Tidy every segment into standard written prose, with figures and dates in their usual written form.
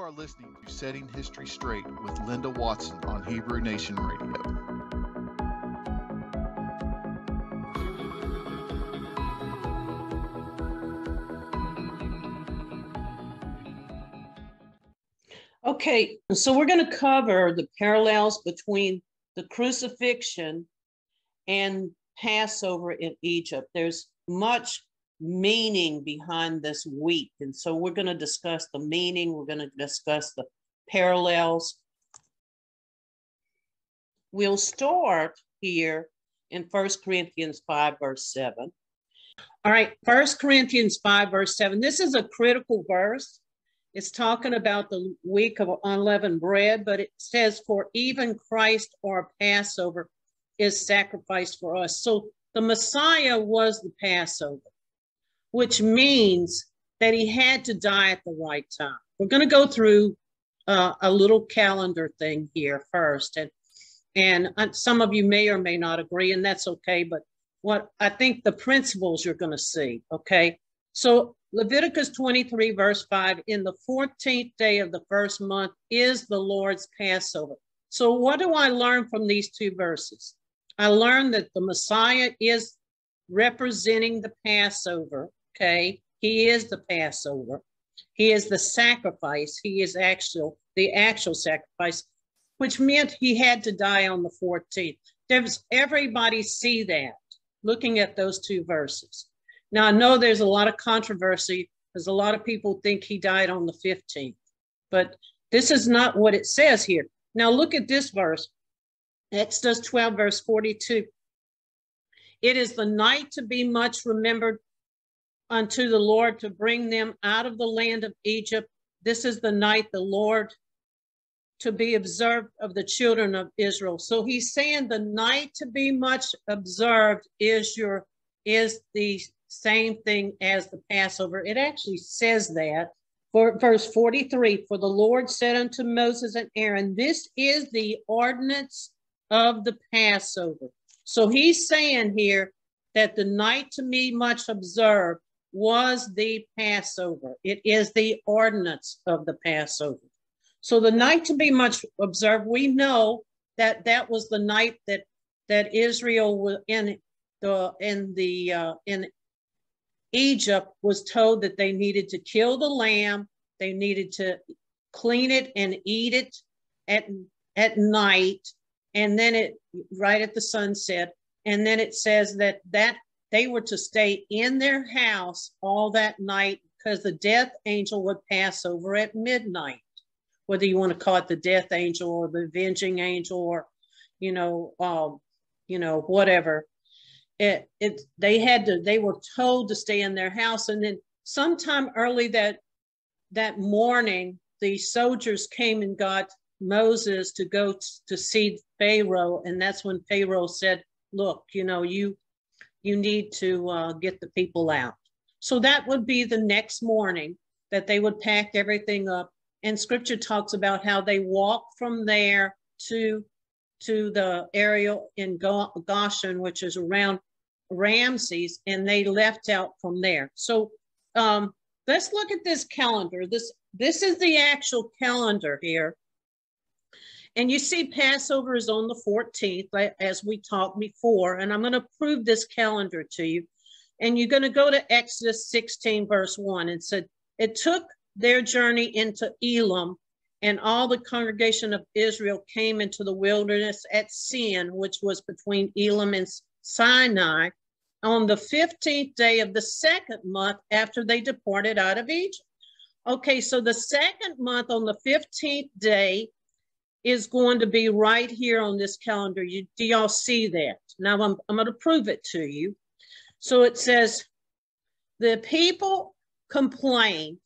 are listening to Setting History Straight with Linda Watson on Hebrew Nation Radio. Okay, so we're going to cover the parallels between the crucifixion and Passover in Egypt. There's much meaning behind this week, and so we're going to discuss the meaning. We're going to discuss the parallels. We'll start here in 1 Corinthians 5, verse 7. All right, 1 Corinthians 5, verse 7. This is a critical verse. It's talking about the week of unleavened bread, but it says, for even Christ our Passover is sacrificed for us. So the Messiah was the Passover, which means that he had to die at the right time. We're going to go through a little calendar thing here first. And some of you may or may not agree, and that's okay. But what I think the principles you're going to see, okay? So Leviticus 23, verse 5, in the 14th day of the first month is the Lord's Passover. So what do I learn from these two verses? I learned that the Messiah is representing the Passover, okay? He is the Passover. He is the sacrifice. He is the actual sacrifice, which meant he had to die on the 14th. Does everybody see that, looking at those two verses? Now, I know there's a lot of controversy because a lot of people think he died on the 15th, but this is not what it says here. Now, look at this verse, Exodus 12, verse 42. It is the night to be much remembered unto the Lord to bring them out of the land of Egypt. This is the night the Lord to be observed of the children of Israel. So he's saying the night to be much observed is the same thing as the Passover. It actually says that for verse 43, for the Lord said unto Moses and Aaron, this is the ordinance of the Passover. So he's saying here that the night to be much observed was the Passover. It is the ordinance of the Passover. So the night to be much observed, we know that that was the night that Israel was in Egypt was told that they needed to kill the lamb, they needed to clean it and eat it at night, and then right at the sunset, and then it says that they were to stay in their house all that night because the death angel would pass over at midnight. Whether you want to call it the death angel or the avenging angel or, whatever. They were told to stay in their house. And then sometime early that morning, the soldiers came and got Moses to go to see Pharaoh. And that's when Pharaoh said, look, you need to get the people out. So that would be the next morning that they would pack everything up. And scripture talks about how they walked from there to the area in Goshen, which is around Ramses, and they left out from there. So let's look at this calendar. This is the actual calendar here. And you see Passover is on the 14th, as we talked before, and I'm going to prove this calendar to you. And you're going to go to Exodus 16, verse 1, and said, it took their journey into Elam, and all the congregation of Israel came into the wilderness at Sin, which was between Elam and Sinai, on the 15th day of the second month after they departed out of Egypt. Okay, so the second month on the 15th day is going to be right here on this calendar. Do y'all see that? Now I'm going to prove it to you. So it says, the people complained.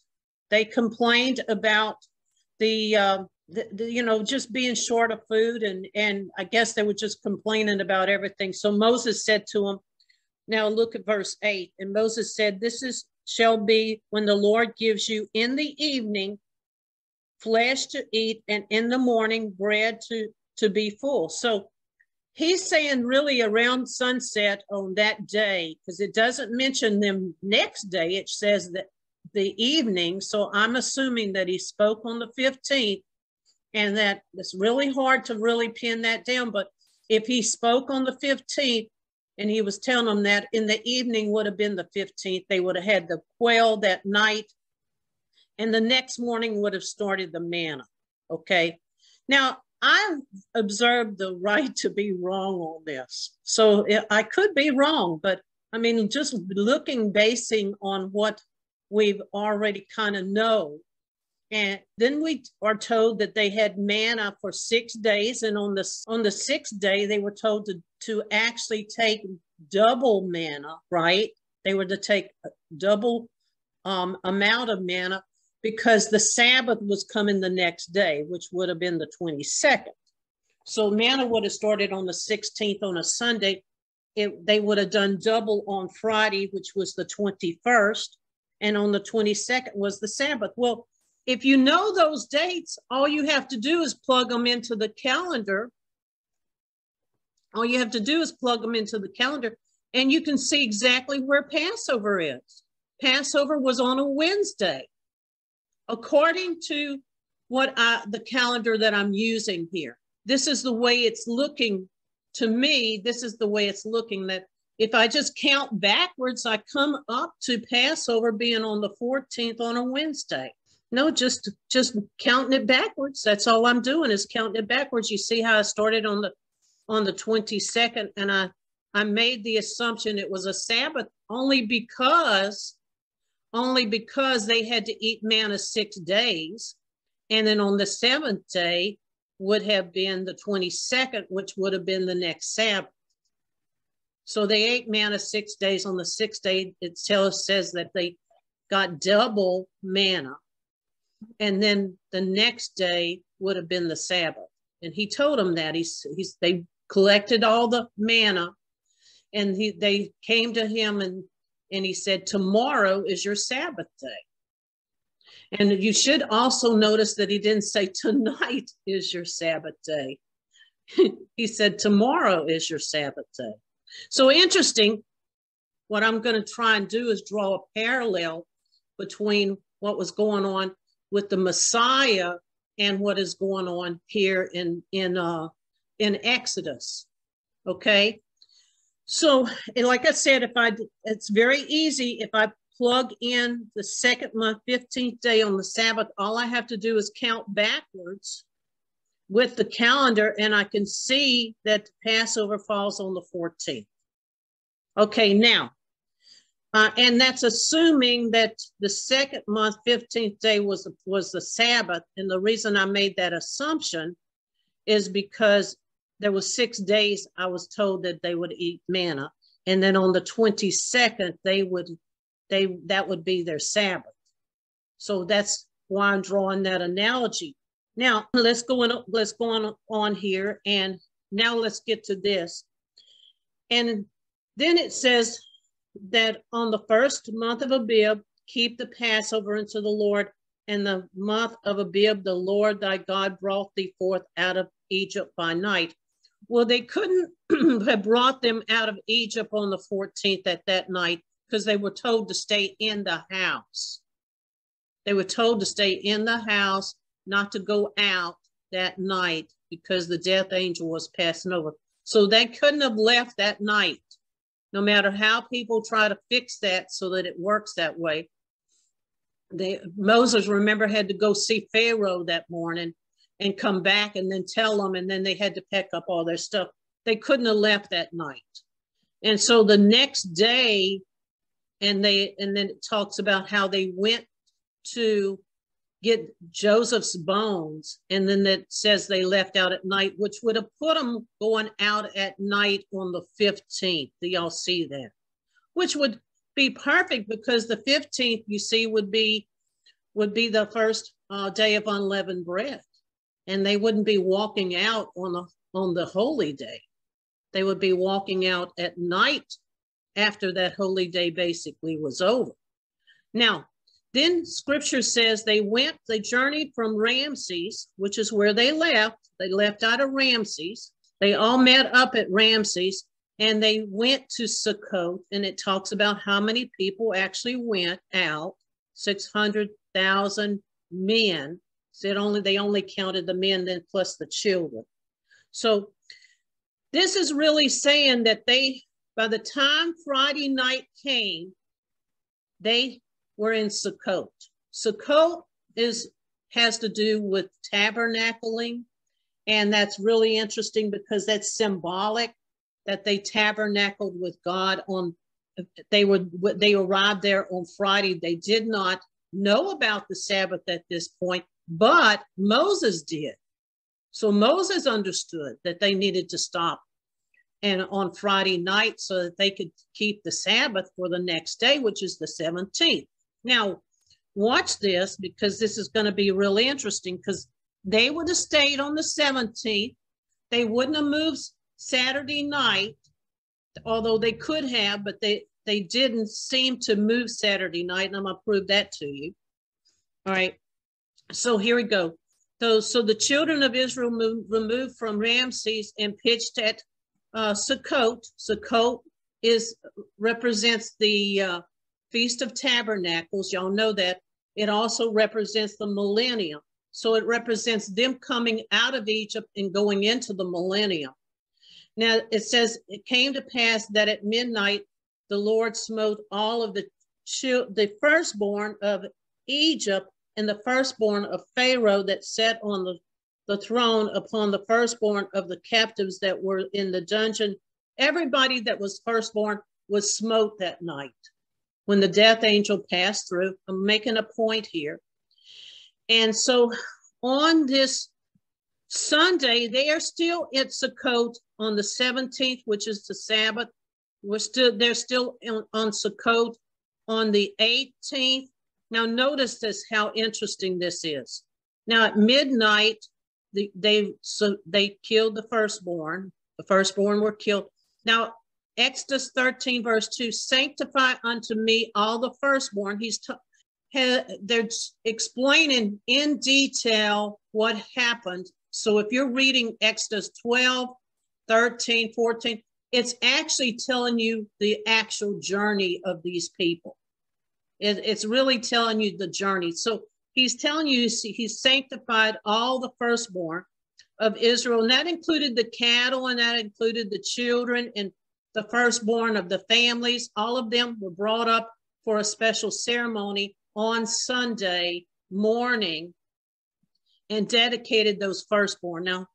They complained about the just being short of food, and I guess they were just complaining about everything. So Moses said to them, now look at verse 8, and Moses said, shall be when the Lord gives you in the evening flesh to eat, and in the morning bread to be full. So he's saying really around sunset on that day, because it doesn't mention them next day. It says that the evening. So I'm assuming that he spoke on the 15th, and that it's really hard to really pin that down. But if he spoke on the 15th and he was telling them that in the evening would have been the 15th, they would have had the quail that night, and the next morning would have started the manna. Okay. Now, I've observed the right to be wrong on this. So I could be wrong, but I mean, just looking, basing on what we've already kind of know. And then we are told that they had manna for 6 days. And on the sixth day, they were told to actually take double manna, right? They were to take a double amount of manna, because the Sabbath was coming the next day, which would have been the 22nd. So manna would have started on the 16th on a Sunday. They would have done double on Friday, which was the 21st. And on the 22nd was the Sabbath. Well, if you know those dates, all you have to do is plug them into the calendar. All you have to do is plug them into the calendar, and you can see exactly where Passover is. Passover was on a Wednesday. According to the calendar that I'm using here, this is the way it's looking to me. This is the way it's looking, that if I just count backwards, I come up to Passover being on the 14th on a Wednesday. No, just counting it backwards. That's all I'm doing, is counting it backwards. You see how I started on the 22nd, and I made the assumption it was a Sabbath only because they had to eat manna 6 days. And then on the 7th day would have been the 22nd, which would have been the next Sabbath. So they ate manna 6 days. On the 6th day, it says that they got double manna. And then the next day would have been the Sabbath. And he told them that. They collected all the manna, and they came to him, and he said, tomorrow is your Sabbath day. And you should also notice that he didn't say tonight is your Sabbath day. He said tomorrow is your Sabbath day. So interesting. What I'm going to try and do is draw a parallel between what was going on with the Messiah and what is going on here in Exodus. Okay. So, and like I said, it's very easy. If I plug in the second month, 15th day on the Sabbath, all I have to do is count backwards with the calendar, and I can see that Passover falls on the 14th. Okay, now, and that's assuming that the second month, 15th day was the Sabbath. And the reason I made that assumption is because there was 6 days I was told that they would eat manna. And then on the 22nd, that would be their Sabbath. So that's why I'm drawing that analogy. Now let's go on here, and now let's get to this. And then it says that on the first month of Abib, keep the Passover unto the Lord. And the month of Abib, the Lord thy God brought thee forth out of Egypt by night. Well, they couldn't have brought them out of Egypt on the 14th at that night, because they were told to stay in the house. They were told to stay in the house, not to go out that night, because the death angel was passing over. So they couldn't have left that night, no matter how people try to fix that so that it works that way. Moses, remember, had to go see Pharaoh that morning and come back and then tell them, and then they had to pack up all their stuff. They couldn't have left that night. And so the next day, and then it talks about how they went to get Joseph's bones, and then it says they left out at night, which would have put them going out at night on the 15th. Do y'all see that? Which would be perfect, because the 15th, you see, would be the first day of unleavened bread. And they wouldn't be walking out on the holy day. They would be walking out at night after that holy day basically was over. Now, then scripture says they journeyed from Ramses, which is where they left. They left out of Ramses. They all met up at Ramses, and they went to Sukkot. And it talks about how many people actually went out. 600,000 men. So they only counted the men then plus the children. So this is really saying that by the time Friday night came, they were in Sukkot. Sukkot has to do with tabernacling, and that's really interesting because that's symbolic that they tabernacled with God they arrived there on Friday. They did not know about the Sabbath at this point, but Moses did. So Moses understood that they needed to stop and on Friday night so that they could keep the Sabbath for the next day, which is the 17th. Now, watch this because this is going to be really interesting because they would have stayed on the 17th. They wouldn't have moved Saturday night, although they could have, but they didn't seem to move Saturday night, and I'm going to prove that to you. All right, so here we go. So the children of Israel removed from Ramses and pitched at Sukkot. Sukkot represents the Feast of Tabernacles. Y'all know that. It also represents the millennium. So it represents them coming out of Egypt and going into the millennium. Now it says, it came to pass that at midnight, the Lord smote all of the firstborn of Egypt and the firstborn of Pharaoh that sat on the throne upon the firstborn of the captives that were in the dungeon. Everybody that was firstborn was smote that night when the death angel passed through. I'm making a point here. And so on this Sunday, they are still at Sukkot on the 17th, which is the Sabbath. They're still on Sukkot on the 18th. Now notice this, how interesting this is. Now at midnight, they killed the firstborn. The firstborn were killed. Now Exodus 13 verse 2, sanctify unto me all the firstborn. They're explaining in detail what happened. So if you're reading Exodus 12, 13, 14, it's actually telling you the actual journey of these people. It's really telling you the journey. So he's telling you he sanctified all the firstborn of Israel, and that included the cattle, and that included the children, and the firstborn of the families. All of them were brought up for a special ceremony on Sunday morning and dedicated those firstborn. Now,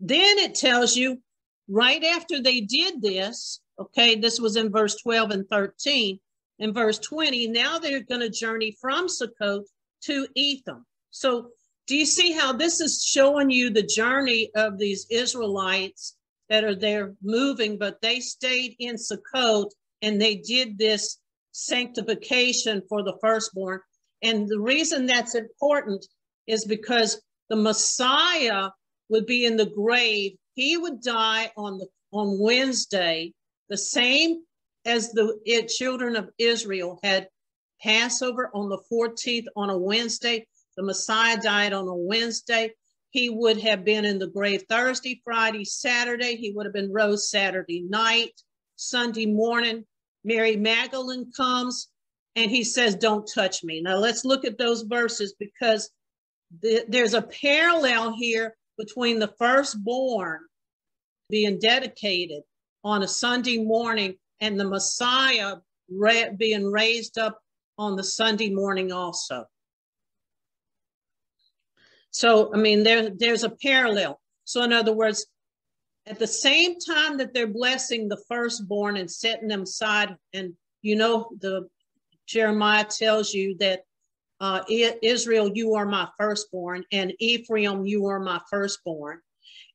then it tells you right after they did this, okay, this was in verse 12 and 13. In verse 20, now they're going to journey from Sukkot to Etham. So do you see how this is showing you the journey of these Israelites that are there moving, but they stayed in Sukkot and they did this sanctification for the firstborn. And the reason that's important is because the Messiah would be in the grave. He would die on Wednesday, the same as the children of Israel had Passover on the 14th on a Wednesday. The Messiah died on a Wednesday. He would have been in the grave Thursday, Friday, Saturday. He would have been rose Saturday night. Sunday morning, Mary Magdalene comes and he says, don't touch me. Now let's look at those verses because there's a parallel here between the firstborn being dedicated on a Sunday morning and the Messiah being raised up on the Sunday morning also. So, I mean, there's a parallel. So in other words, at the same time that they're blessing the firstborn and setting them aside, and you know, Jeremiah tells you that Israel, you are my firstborn, and Ephraim, you are my firstborn.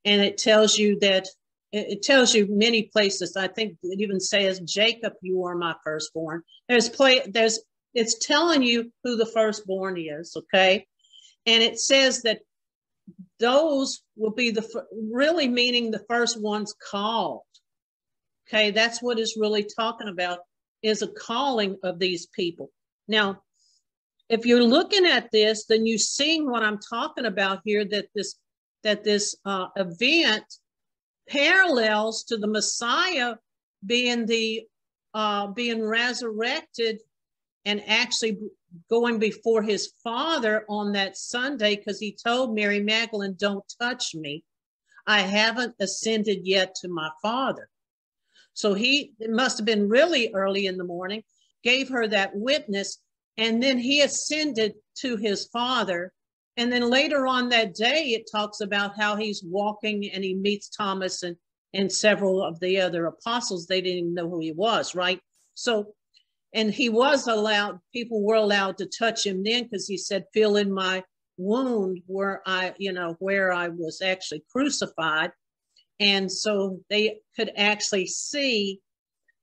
And it tells you that, it tells you many places. I think it even says, Jacob, you are my firstborn. It's telling you who the firstborn is, okay? And it says that those will be really meaning the first ones called. Okay, that's what it's really talking about, is a calling of these people. Now, if you're looking at this, then you're seeing what I'm talking about here, that this event parallels to the Messiah being being resurrected and actually going before his father on that Sunday because he told Mary Magdalene, don't touch me. I haven't ascended yet to my Father. So it must have been really early in the morning, gave her that witness, and then he ascended to his Father. And then later on that day, it talks about how he's walking and he meets Thomas and several of the other apostles. They didn't even know who he was, right? So, and he was allowed, people were allowed to touch him then because he said, feel in my wound where where I was actually crucified. And so they could actually see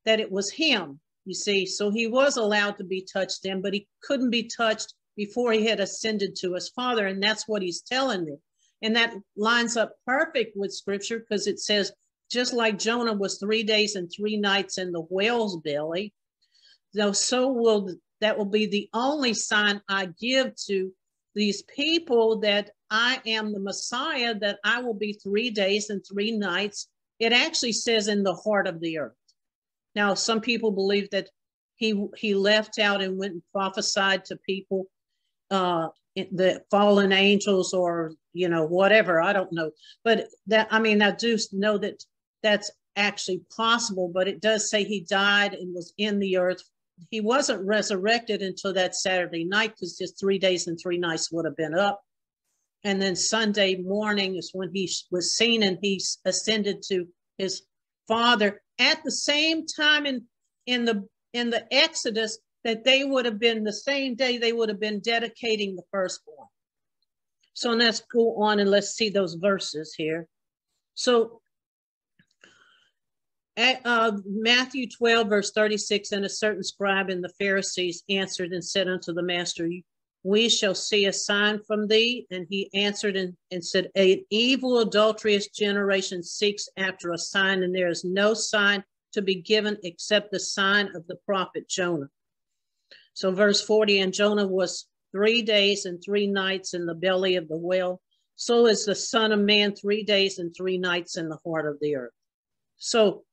that it was him, you see. So he was allowed to be touched then, but he couldn't be touched before he had ascended to his Father. And that's what he's telling them. And that lines up perfect with scripture because it says, just like Jonah was 3 days and 3 nights in the whale's belly, so that will be the only sign I give to these people that I am the Messiah, that I will be 3 days and 3 nights. It actually says in the heart of the earth. Now, some people believe that he left out and went and prophesied to people, the fallen angels or, whatever, I don't know. But I do know that that's actually possible, but it does say he died and was in the earth. He wasn't resurrected until that Saturday night because just 3 days and 3 nights would have been up. And then Sunday morning is when he was seen and he ascended to his Father at the same time in the Exodus that they would have been the same day they would have been dedicating the firstborn. So let's go on and let's see those verses here. So Matthew 12, verse 36, and a certain scribe and the Pharisees answered and said unto the master, we shall see a sign from thee. And he answered and said, an evil, adulterous generation seeks after a sign, and there is no sign to be given except the sign of the prophet Jonah. So verse 40, and Jonah was 3 days and 3 nights in the belly of the whale. So is the Son of Man 3 days and 3 nights in the heart of the earth. So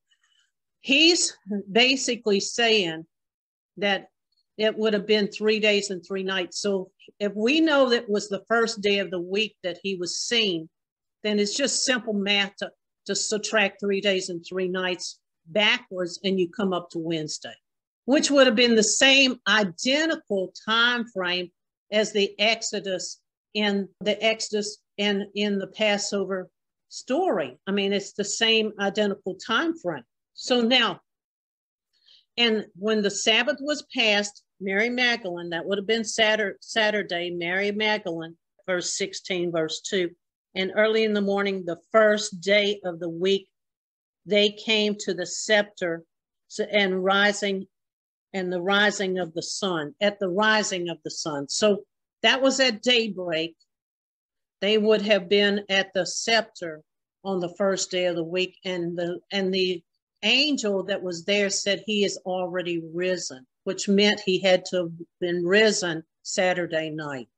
he's basically saying that it would have been 3 days and 3 nights. So if we know that was the first day of the week that he was seen, then it's just simple math to subtract 3 days and 3 nights backwards, and you come up to Wednesday, which would have been the same identical time frame as the Exodus and in the Passover story. It's the same identical time frame. So now, and when the Sabbath was passed, Mary Magdalene, that would have been Saturday, Mary Magdalene, verse 16, verse 2, and early in the morning, the first day of the week, they came to the scepter and the rising of the sun, at the rising of the sun. So that was at daybreak. They would have been at the scepter on the first day of the week, and the angel that was there said he is already risen, which meant he had to have been risen Saturday night.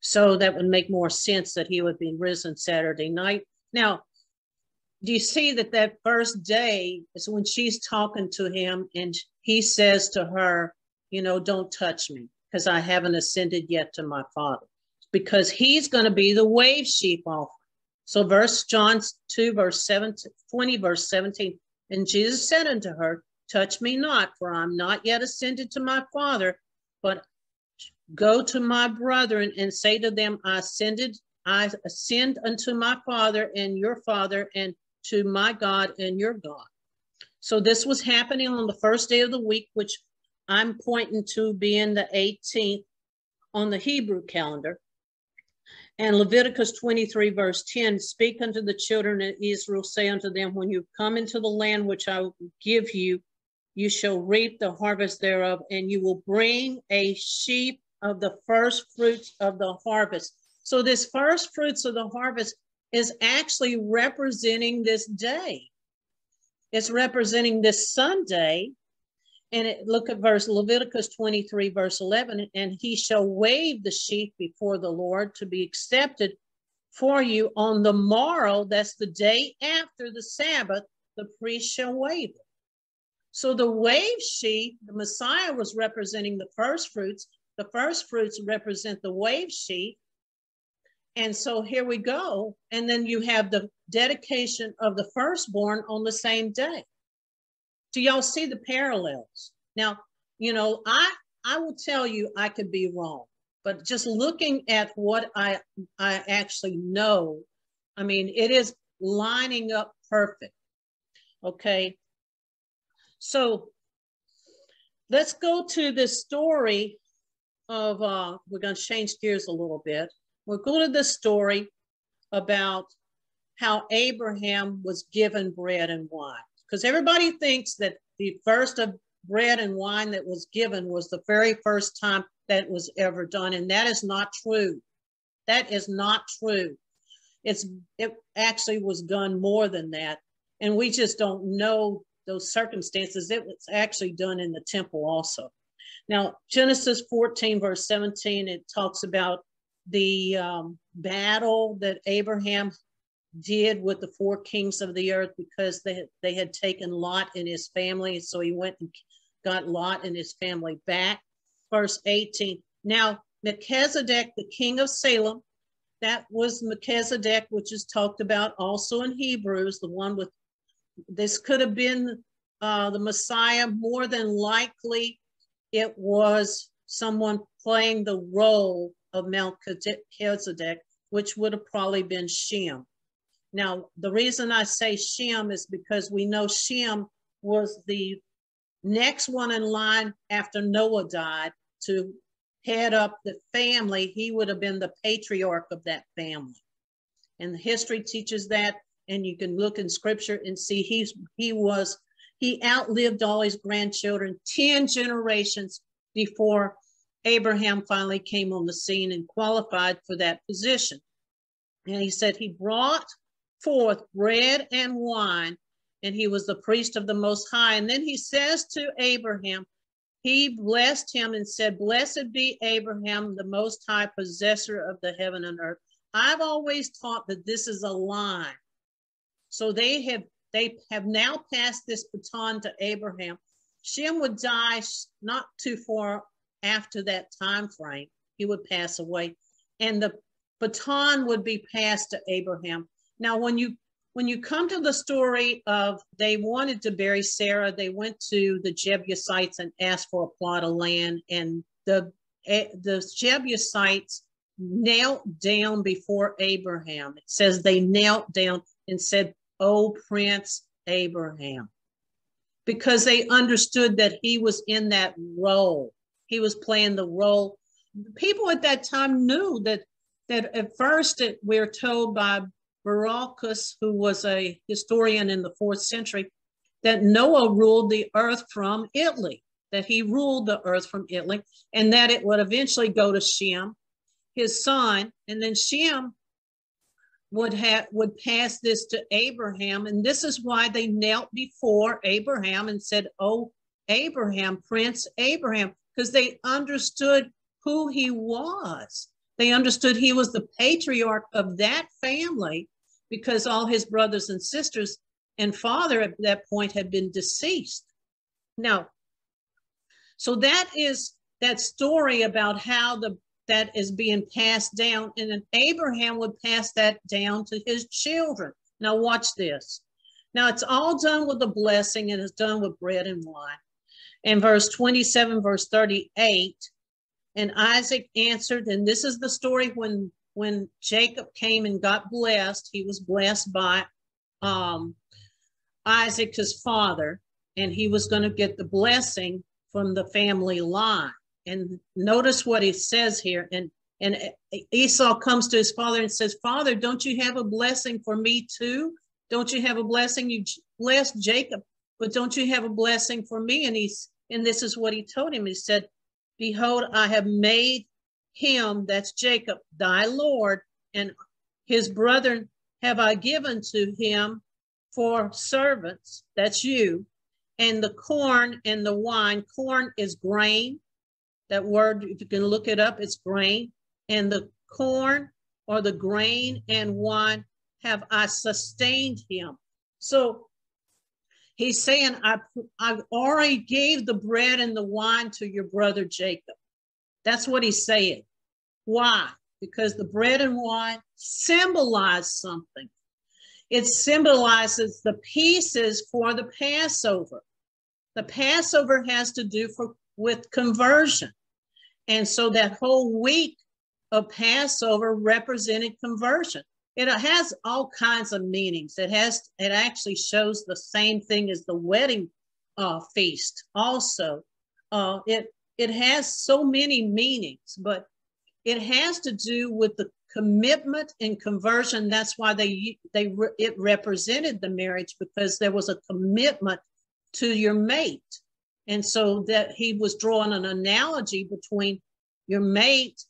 So that would make more sense that he would be risen Saturday night. Now, do you see that first day is when she's talking to him and he says to her, don't touch me because I haven't ascended yet to my Father, because he's going to be the wave sheep offering. So John 2, verse 20, verse 17, and Jesus said unto her, touch me not, for I'm not yet ascended to my Father, but go to my brethren and say to them, I ascend unto my Father and your Father, and to my God and your God. So this was happening on the first day of the week, which I'm pointing to being the 18th on the Hebrew calendar. And Leviticus 23, verse 10, speak unto the children of Israel, say unto them, when you come into the land which I will give you, you shall reap the harvest thereof, and you will bring a sheaf of the first fruits of the harvest. So this first fruits of the harvest is actually representing this day. It's representing this Sunday. And look at Leviticus 23, verse 11, and he shall wave the sheaf before the Lord to be accepted for you on the morrow. That's the day after the Sabbath, the priest shall wave it. So the wave sheaf, the Messiah was representing the first fruits. The first fruits represent the wave sheaf. And so here we go. And then you have the dedication of the firstborn on the same day. Do y'all see the parallels? Now, you know, I will tell you I could be wrong, but just looking at what I actually know, I mean, it is lining up perfect. Okay. So let's go to this story of, we're going to change gears a little bit. We'll go to the story about how Abraham was given bread and wine. Because everybody thinks that the first of bread and wine that was given was the very first time that was ever done. And that is not true. That is not true. It actually was done more than that. And we just don't know those circumstances. It was actually done in the temple also. Now, Genesis 14, verse 17, it talks about the battle that Abraham did with the four kings of the earth because they had taken Lot and his family. So he went and got Lot and his family back. Verse 18, now Melchizedek, the king of Salem, that was Melchizedek, which is talked about also in Hebrews, the one with, this could have been the Messiah. More than likely, it was someone playing the role of Melchizedek, which would have probably been Shem. Now, the reason I say Shem is because we know Shem was the next one in line after Noah died to head up the family. He would have been the patriarch of that family. And history teaches that. And you can look in scripture and see he outlived all his grandchildren 10 generations before Abraham finally came on the scene and qualified for that position. And he said he brought forth bread and wine, and he was the priest of the Most High. And then he says to Abraham, he blessed him and said, blessed be Abraham, the Most High, possessor of the heaven and earth. I've always taught that this is a line. So they have now passed this baton to Abraham. Shem would die not too far after that time frame. He would pass away, and the baton would be passed to Abraham. Now, when you come to the story of they wanted to bury Sarah, they went to the Jebusites and asked for a plot of land, and the Jebusites knelt down before Abraham. It says they knelt down and said, "O Prince Abraham," because they understood that he was in that role. He was playing the role. People at that time knew that at first we're told by Baracus, who was a historian in the 4th century, that Noah ruled the earth from Italy, that he ruled the earth from Italy, and that it would eventually go to Shem, his son, and then Shem would pass this to Abraham. And this is why they knelt before Abraham and said, "Oh, Abraham, Prince Abraham," because they understood who he was. They understood he was the patriarch of that family because all his brothers and sisters and father at that point had been deceased. Now, so that is that story about how that is being passed down, and then Abraham would pass that down to his children. Now watch this. Now it's all done with a blessing, and it's done with bread and wine. In verse 27, verse 38, and Isaac answered, and this is the story when Jacob came and got blessed. He was blessed by Isaac, his father, and he was going to get the blessing from the family line. And notice what he says here. And Esau comes to his father and says, "Father, don't you have a blessing for me too? Don't you have a blessing? You blessed Jacob, but don't you have a blessing for me?" And this is what he told him. He said, "Behold, I have made him," that's Jacob, "thy Lord, and his brethren have I given to him for servants," that's you, "and the corn and the wine," corn is grain. That word, if you can look it up, it's grain. "And the corn or the grain and wine have I sustained him." So He's saying, I already gave the bread and the wine to your brother Jacob. That's what he's saying. Why? Because the bread and wine symbolize something. It symbolizes the pieces for the Passover. The Passover has to do with conversion. And so that whole week of Passover represented conversion. It has all kinds of meanings. It actually shows the same thing as the wedding feast also. It has so many meanings, but it has to do with the commitment and conversion. That's why it represented the marriage, because there was a commitment to your mate. And so that he was drawing an analogy between your mate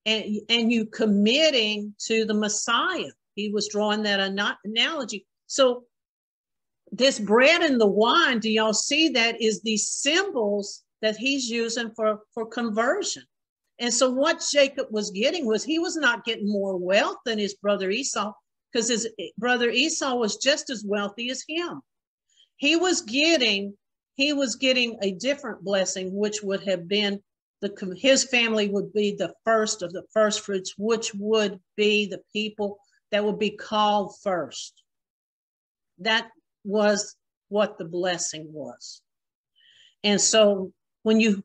and you committing to the Messiah. He was drawing that analogy. So this bread and the wine, do y'all see that, is these symbols that he's using for conversion. And so what Jacob was getting was, he was not getting more wealth than his brother Esau, because his brother Esau was just as wealthy as him. He was getting a different blessing, which would have been his family would be the first of the first fruits, which would be the people that would be called first. That was what the blessing was. And so when you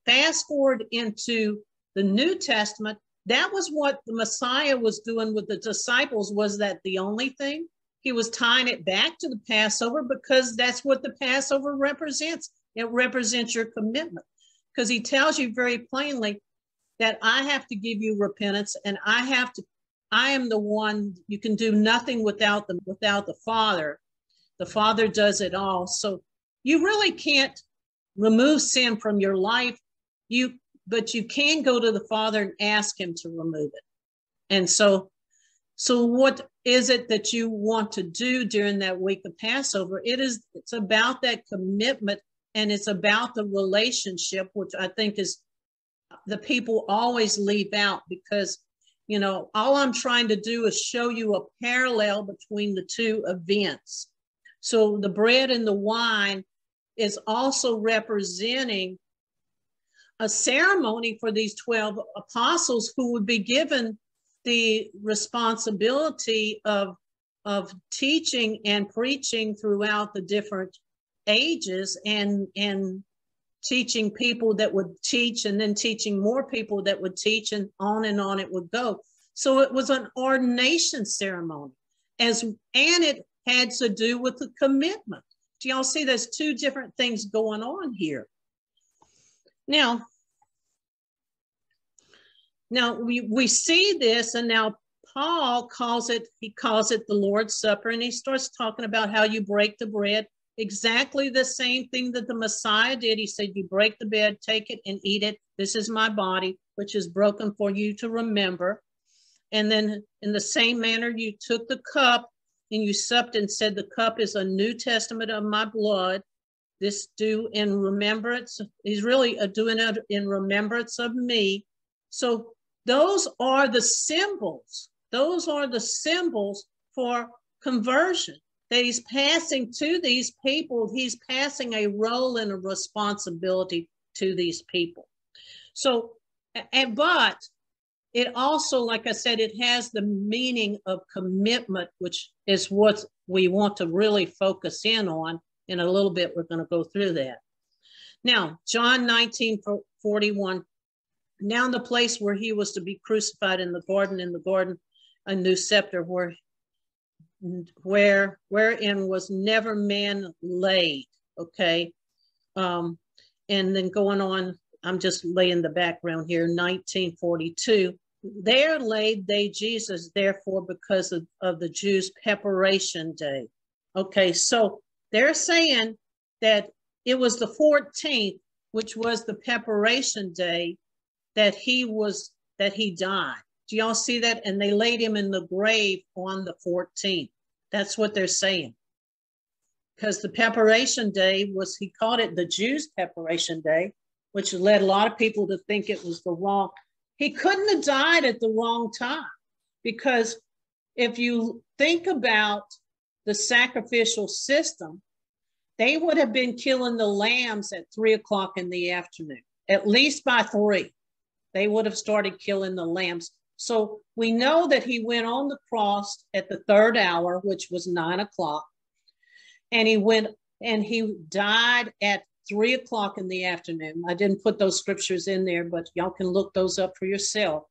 fast forward into the New Testament, that was what the Messiah was doing with the disciples. Was that the only thing? He was tying it back to the Passover, because that's what the Passover represents. It represents your commitment, because he tells you very plainly that I have to give you repentance, and I am the one. You can do nothing without the Father. The Father does it all. So you really can't remove sin from your life, but you can go to the Father and ask him to remove it. And so what is it that you want to do during that week of Passover? It's about that commitment, and it's about the relationship, which I think is the people always leave out, because, all I'm trying to do is show you a parallel between the two events. So the bread and the wine is also representing a ceremony for these 12 apostles, who would be given the responsibility of teaching and preaching throughout the different ages, and teaching people that would teach, and then teaching more people that would teach, and on it would go. So it was an ordination ceremony, and it had to do with the commitment. Do y'all see there's two different things going on here? Now we see this, and now Paul calls it the Lord's Supper, and he starts talking about how you break the bread. Exactly the same thing that the Messiah did. He said, you break the bread, take it and eat it. This is my body, which is broken for you to remember. And then in the same manner, you took the cup and you supped and said, the cup is a New Testament of my blood. This do in remembrance. He's really doing it in remembrance of me. So those are the symbols. Those are the symbols for conversion that he's passing to these people. He's passing a role and a responsibility to these people. So, but it also, like I said, it has the meaning of commitment, which is what we want to really focus in on. In a little bit, we're going to go through that. Now, John 19:41. Now in the place where he was to be crucified in the garden, a new scepter wherein was never man laid. Okay. And then going on, I'm just laying the background here, 1942. There laid they Jesus, therefore, because of the Jews' preparation day. Okay, so they're saying that it was the 14th, which was the preparation day, that he died. Do y'all see that? And they laid him in the grave on the 14th. That's what they're saying. Because the preparation day was, he called it the Jews' preparation day, which led a lot of people to think it was the wrong. He couldn't have died at the wrong time, because if you think about the sacrificial system, they would have been killing the lambs at 3 o'clock in the afternoon. At least by 3, they would have started killing the lambs. So we know that he went on the cross at the 3rd hour, which was 9 o'clock. And he died at 3 o'clock in the afternoon. I didn't put those scriptures in there, but y'all can look those up for yourself.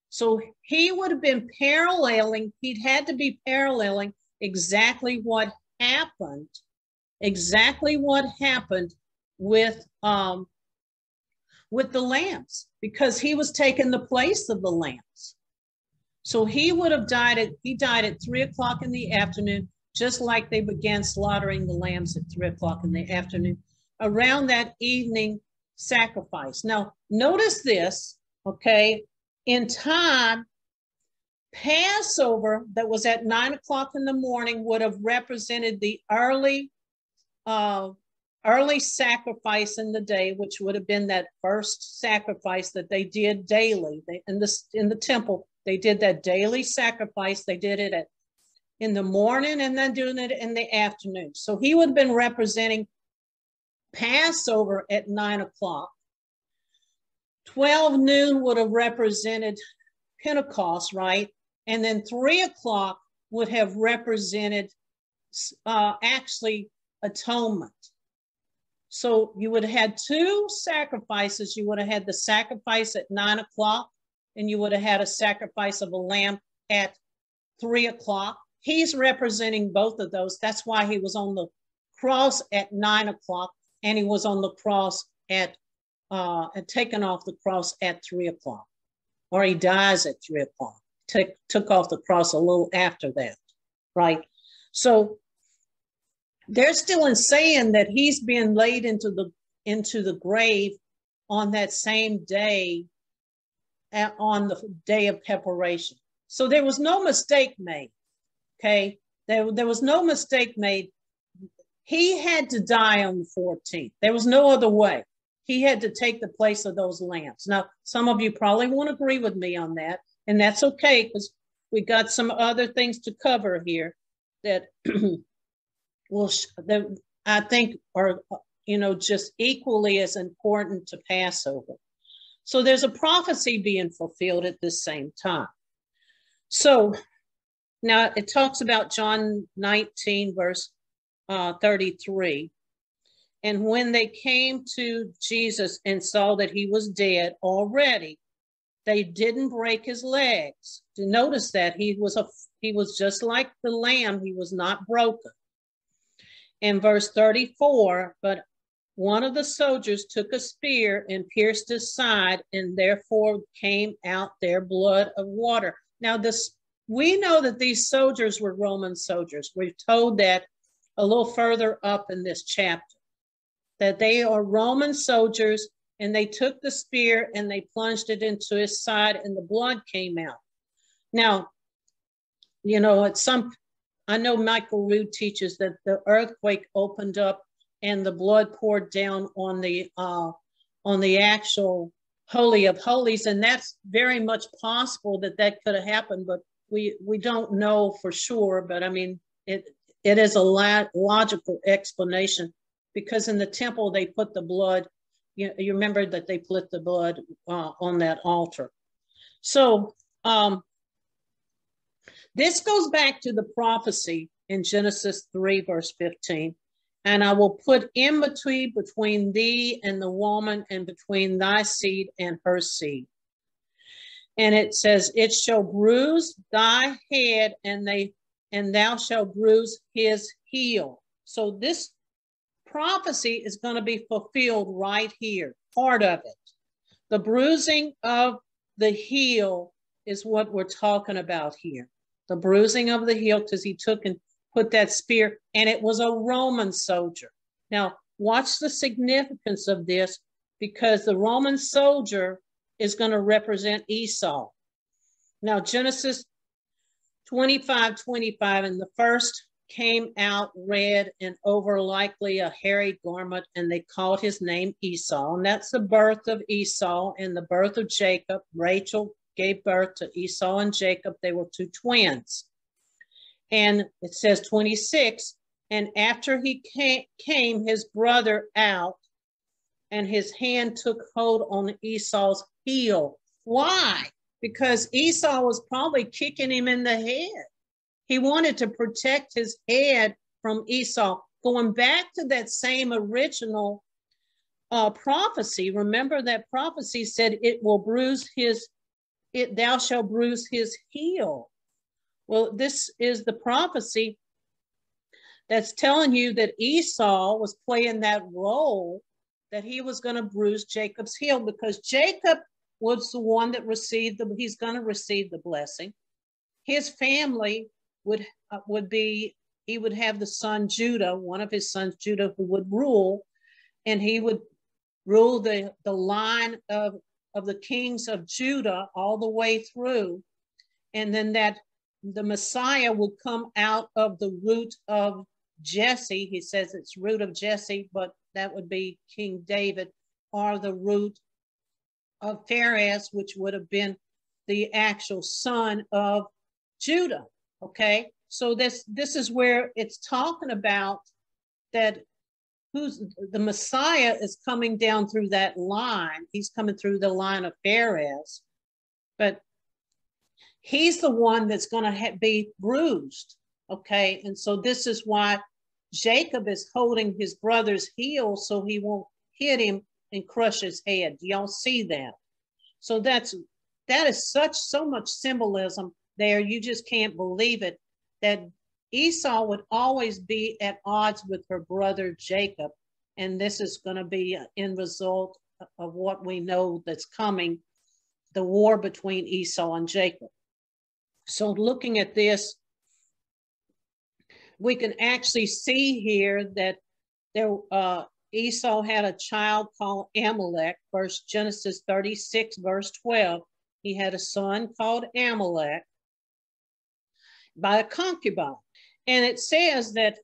So he would have been paralleling, he'd had to be paralleling exactly what happened with the lambs, because he was taking the place of the lambs. So he would have died at 3 o'clock in the afternoon, just like they began slaughtering the lambs at 3 o'clock in the afternoon, around that evening sacrifice. Now, notice this, okay? In time, Passover that was at 9 o'clock in the morning would have represented the early sacrifice in the day, which would have been that first sacrifice that they did daily. In the temple, they did that daily sacrifice. They did it in the morning and then doing it in the afternoon. So he would have been representing Passover at 9 o'clock. 12 noon would have represented Pentecost, right? And then 3 o'clock would have represented actually atonement. So you would have had 2 sacrifices. You would have had the sacrifice at 9 o'clock, and you would have had a sacrifice of a lamb at 3 o'clock. He's representing both of those. That's why he was on the cross at 9 o'clock, and he was on the cross taken off the cross at 3 o'clock, or he dies at 3 o'clock. Took off the cross a little after that, right? So they're still in saying that he's being laid into the grave on that same day, on the day of preparation. So there was no mistake made, okay? There was no mistake made. He had to die on the 14th. There was no other way. He had to take the place of those lambs. Now, some of you probably won't agree with me on that, and that's okay, because we got some other things to cover here that that I think are, just equally as important to Passover. So there's a prophecy being fulfilled at the same time. So now it talks about John 19, verse 33. And when they came to Jesus and saw that he was dead already, they didn't break his legs. To notice that he was just like the lamb, he was not broken. In verse 34, but one of the soldiers took a spear and pierced his side, and therefore came out there blood of water. Now we know that these soldiers were Roman soldiers. We're told that a little further up in this chapter, that they are Roman soldiers, and they took the spear and they plunged it into his side, and the blood came out. Now, I know Michael Rood teaches that the earthquake opened up and the blood poured down on the actual Holy of Holies, and that's very much possible that could have happened, but we don't know for sure. But I mean, it is a logical explanation, because in the temple they put the blood. You remember that they put the blood on that altar. So this goes back to the prophecy in Genesis 3, verse 15. And I will put enmity between thee and the woman, and between thy seed and her seed. And it says, it shall bruise thy head, and thou shalt bruise his heel. So this prophecy is going to be fulfilled right here, part of it. The bruising of the heel is what we're talking about here. The bruising of the heel, because he took and put that spear, and it was a Roman soldier. Now, watch the significance of this, because the Roman soldier is going to represent Esau. Now, Genesis 25:25, and the first came out red and over likely a hairy garment, and they called his name Esau. And that's the birth of Esau and the birth of Jacob. Rachel gave birth to Esau and Jacob. They were 2 twins. And it says 26, And after he came his brother out, and his hand took hold on Esau's heel. Why? Because Esau was probably kicking him in the head. He wanted to protect his head from Esau. Going back to that same original prophecy, remember that prophecy said thou shalt bruise his heel. Well, this is the prophecy that's telling you that Esau was playing that role, that he was going to bruise Jacob's heel, because Jacob was the one that he's going to receive the blessing. His family would be, he would have the son Judah, one of his sons Judah, who would rule, and he would rule the line of the kings of Judah all the way through. And then that the Messiah would come out of the root of Jesse. He says it's root of Jesse, but that would be King David, or the root of Pharez, which would have been the actual son of Judah. Okay, so this is where it's talking about that the Messiah is coming down through that line. He's coming through the line of Pharez, but he's the one that's going to be bruised. Okay, and so this is why Jacob is holding his brother's heel so he won't hit him and crush his head. Do y'all see that? So that is so much symbolism there. You just can't believe it, that Esau would always be at odds with her brother Jacob. And this is going to be an end result of what we know that's coming, the war between Esau and Jacob. So looking at this, we can actually see here that Esau had a child called Amalek. Genesis 36, verse 12. He had a son called Amalek by a concubine. And it says that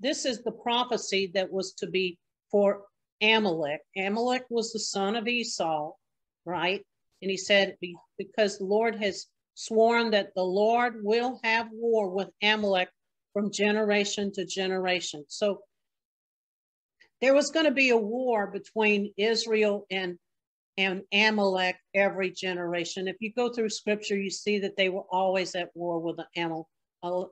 this is the prophecy that was to be for Amalek. Amalek was the son of Esau, right? And he said, because the Lord has sworn that the Lord will have war with Amalek from generation to generation. So there was going to be a war between Israel and Amalek every generation. If you go through scripture, you see that they were always at war with the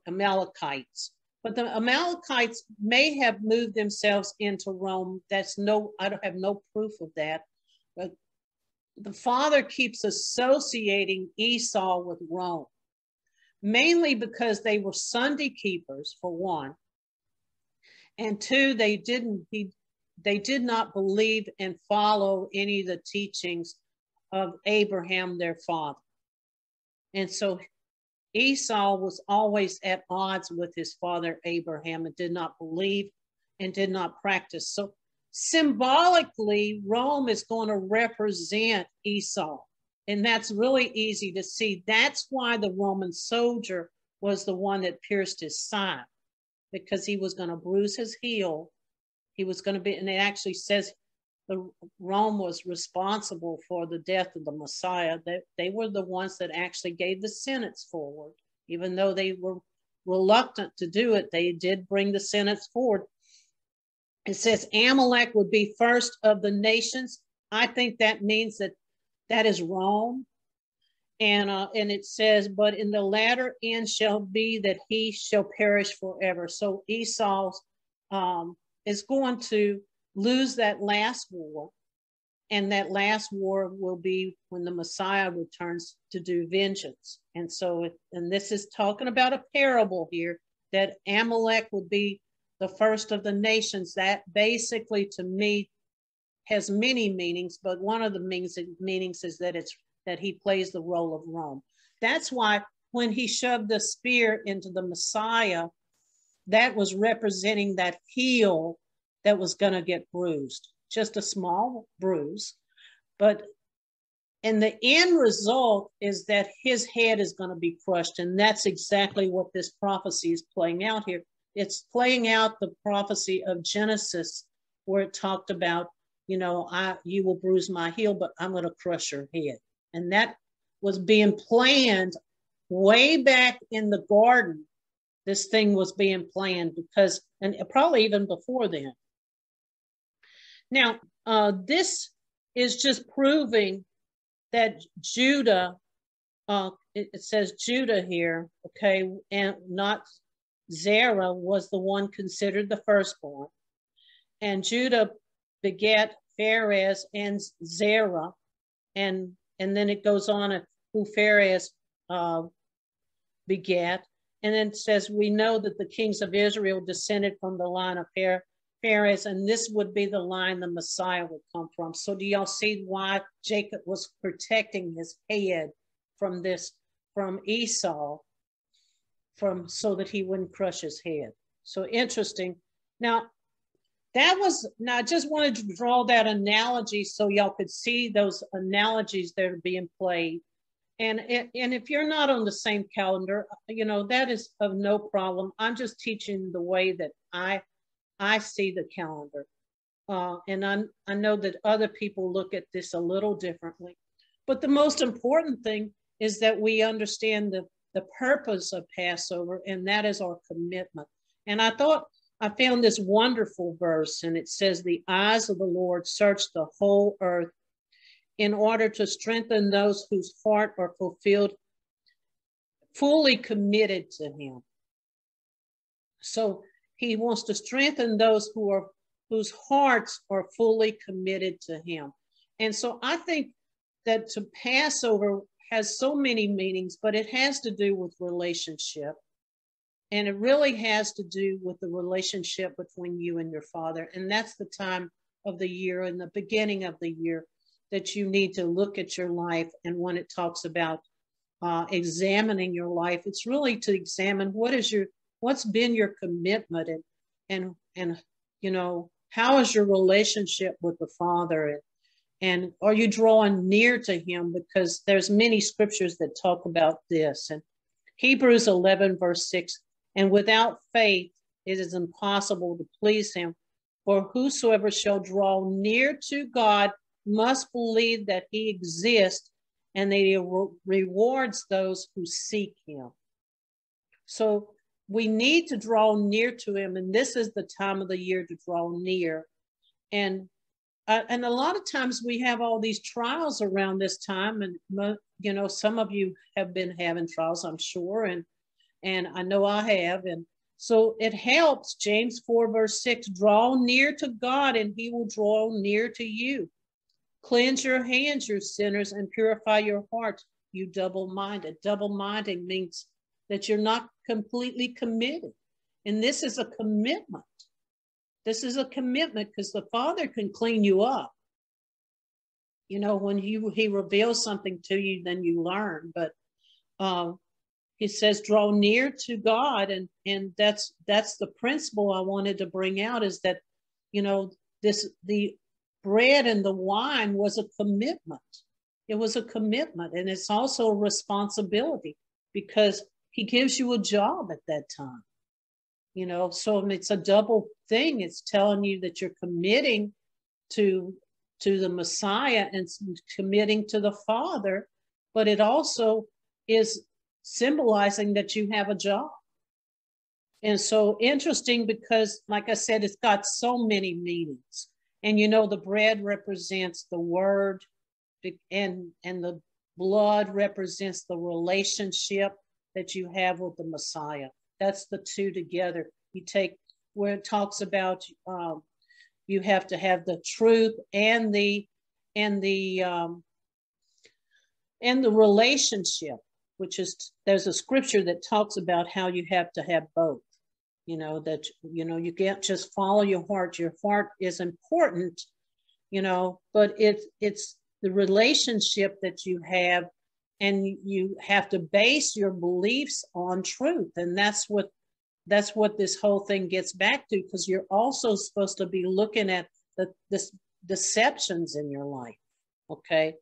Amalekites. But the Amalekites may have moved themselves into Rome. I don't have no proof of that. But the Father keeps associating Esau with Rome, mainly because they were Sunday keepers, for one. And two, they did not believe and follow any of the teachings of Abraham, their father. And so Esau was always at odds with his father Abraham and did not believe and did not practice. So symbolically, Rome is going to represent Esau. And that's really easy to see. That's why the Roman soldier was the one that pierced his side, because he was going to bruise his heel. He was going to be, and it actually says Rome was responsible for the death of the Messiah. They were the ones that actually gave the sentence forward. Even though they were reluctant to do it, they did bring the sentence forward. It says Amalek would be first of the nations. I think that means that is Rome. And it says, but in the latter end shall be that he shall perish forever. So Esau is going to lose that last war. And that last war will be when the Messiah returns to do vengeance. And so, and this is talking about a parable here, that Amalek would be the first of the nations. That basically, to me, has many meanings, but one of the meanings is that he plays the role of Rome. That's why when he shoved the spear into the Messiah, that was representing that heel that was going to get bruised. Just a small bruise. But and the end result is that his head is going to be crushed. And that's exactly what this prophecy is playing out here. It's playing out the prophecy of Genesis, where it talked about, you will bruise my heel, but I'm going to crush your head. And that was being planned way back in the garden this thing was being planned, because, and probably even before then. Now, this is just proving that Judah, it says Judah here, okay, and not Zerah was the one considered the firstborn. And Judah begat Pharez and Zerah, and then it goes on who Pharez begat. And then it says, we know that the kings of Israel descended from the line of Pharez, and this would be the line the Messiah would come from. So do y'all see why Jacob was protecting his head from Esau, so that he wouldn't crush his head? So interesting. Now, I just wanted to draw that analogy so y'all could see those analogies that are being played. And if you're not on the same calendar, that is of no problem. I'm just teaching the way that I see the calendar. And I know that other people look at this a little differently. But the most important thing is that we understand the purpose of Passover, and that is our commitment. And I found this wonderful verse, and it says, the eyes of the Lord search the whole earth in order to strengthen those whose heart are fully committed to him. So he wants to strengthen those whose hearts are fully committed to him. And so I think that to Passover has so many meanings, but it has to do with relationship. And it really has to do with the relationship between you and your Father. And that's the time of the year and the beginning of the year that you need to look at your life. And when it talks about examining your life, it's really to examine what's been your commitment, and how is your relationship with the Father, and are you drawing near to him? Because there's many scriptures that talk about this. And Hebrews 11 verse 6, and without faith it is impossible to please him, for whosoever shall draw near to God must believe that he exists, and that he rewards those who seek him. So we need to draw near to him, and this is the time of the year to draw near. And a lot of times we have all these trials around this time, and some of you have been having trials, I'm sure, and I know I have. And so it helps. James 4 verse 6, draw near to God and he will draw near to you. Cleanse your hands, you sinners, and purify your hearts, you double-minded. Double-minded means that you're not completely committed. And this is a commitment. This is a commitment, because the Father can clean you up. When he reveals something to you, then you learn. But he says, draw near to God. And that's the principle I wanted to bring out, is that, the bread and the wine was a commitment. It was a commitment. And it's also a responsibility, because he gives you a job at that time. So it's a double thing. It's telling you that you're committing to the Messiah and committing to the Father, but it also is symbolizing that you have a job. And so interesting, because like I said, it's got so many meanings. And the bread represents the word, and the blood represents the relationship that you have with the Messiah. That's the two together. You take where it talks about you have to have the truth and the relationship, which is, there's a scripture that talks about how you have to have both. You can't just follow your heart. Your heart is important, but it's the relationship that you have, and you have to base your beliefs on truth. And that's what this whole thing gets back to, because you're also supposed to be looking at the deceptions in your life. Okay.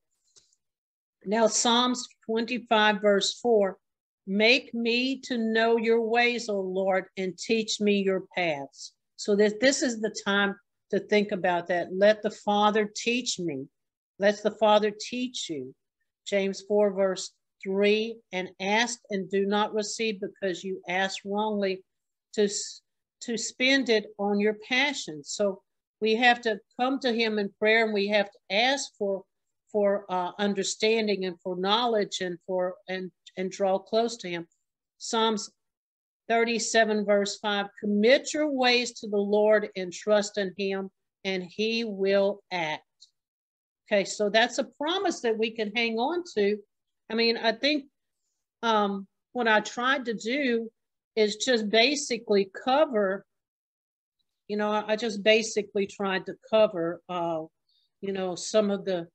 Now, Psalms 25 verse 4, make me to know your ways, O Lord, and teach me your paths. So this is the time to think about that. Let the Father teach me. Let the Father teach you. James 4 verse 3, and ask and do not receive because you ask wrongly to spend it on your passions. So we have to come to him in prayer, and we have to ask for understanding and for knowledge and draw close to him. Psalms 37 verse 5, commit your ways to the Lord and trust in him, and he will act. Okay, so that's a promise that we can hang on to. I mean, I think what I tried to do is just basically cover, I just basically tried to cover, some of the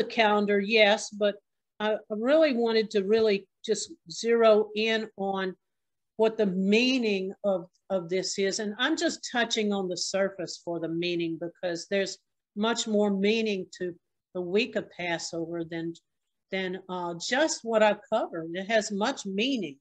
calendar, yes, but I really wanted to really just zero in on what the meaning of this is. And I'm just touching on the surface for the meaning, because there's much more meaning to the week of Passover than just what I've covered. It has much meaning.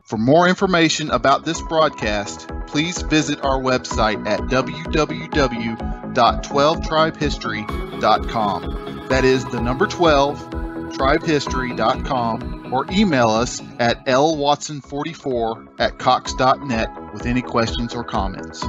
For more information about this broadcast, please visit our website at www.12tribehistory.com. That is the number 12, tribehistory.com, or email us at lwatson44@cox.net with any questions or comments.